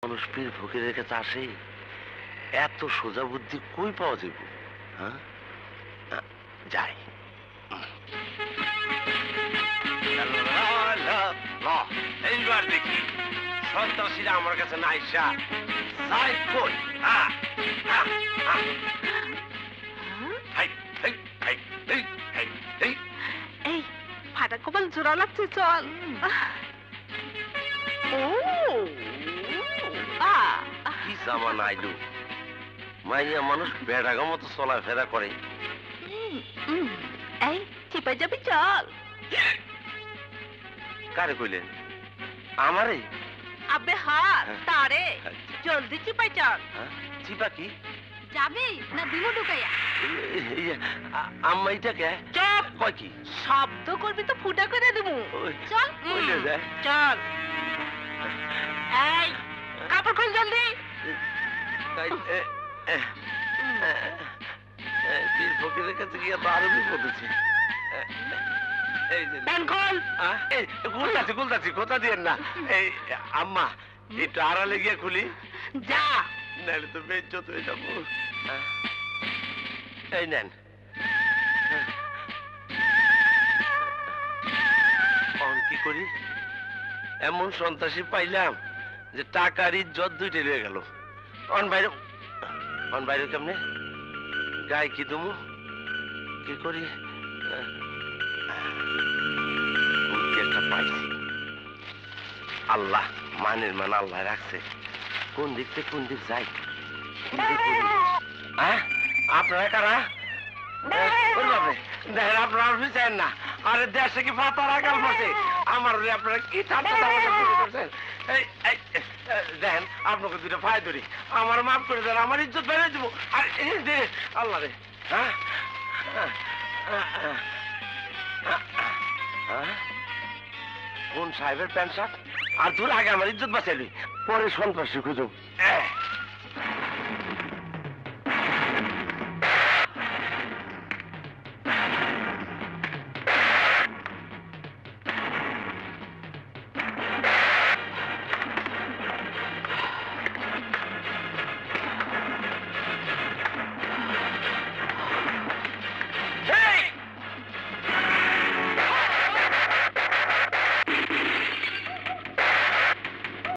মানুষ পীর ফকিরের কাছে আসে, এত সোজা বুদ্ধি কই পাওয়া যাবে? হ্যাঁ, যাই। এইবার দেখি সন্ত্রাসীরা আমার কাছে না আইসা যাই কই। এই ফাটা কপাল জোড়া লাগছে, চল। ও কি সামান আইলু, মাইয়া মানুষ বেড়াগা মতো চলাফেরা করে। এই চিপে যাবি, চল। কারে কইলেন? আমারে? আবে হাত তারে, জলদি চিপাই চল। চিপা কি যাবি না দিমু ঢুকাইয়া? আম্মা এটা কে? চপ কয় কি? শব্দ করবি তো ফুটা করে দিমু। চল চল। এই কাপড় খুল জলদি। পীর ফকিরের কাছে গিয়ে তো আরো বিপদ হচ্ছে। গুলতাছি কথা দিয়েন না। এই আম্মা একটু আড়ালে গিয়ে খুলি। যা, নাহলে তো বেজ্জত হয়ে যাবো। এই নেন। কি করি? এমন সন্ত্রাসী পাইলাম যে টাকার ইজ্জত দুইটাই রয়ে গেল। অন বাইরে কেমনে গায়ে কি দুমু, কি করি? একটা পাইছি। আল্লাহ মানের মান আল্লাহ রাখছে। কোন দিক থেকে কোন দিক যাই? আপনারা কারা? দেখেন আপনারা বিচারেন না। আরে দেশে কি ফাতা রাখাল বসে? আমার আপনারা কি করছেন? দেখেন আপনাকে দুটো ফায় ধরি, আমার মাফ করে দেন, আমার ইজ্জত বেড়ে দিব। আর আল্লাহ রে, হ্যাঁ কোন সাহেবের প্যান্ট শার্ট? আর তোর আগে আমার ইজ্জত বাঁচাইলি, পরে সন্ত্রাসী খুঁজো।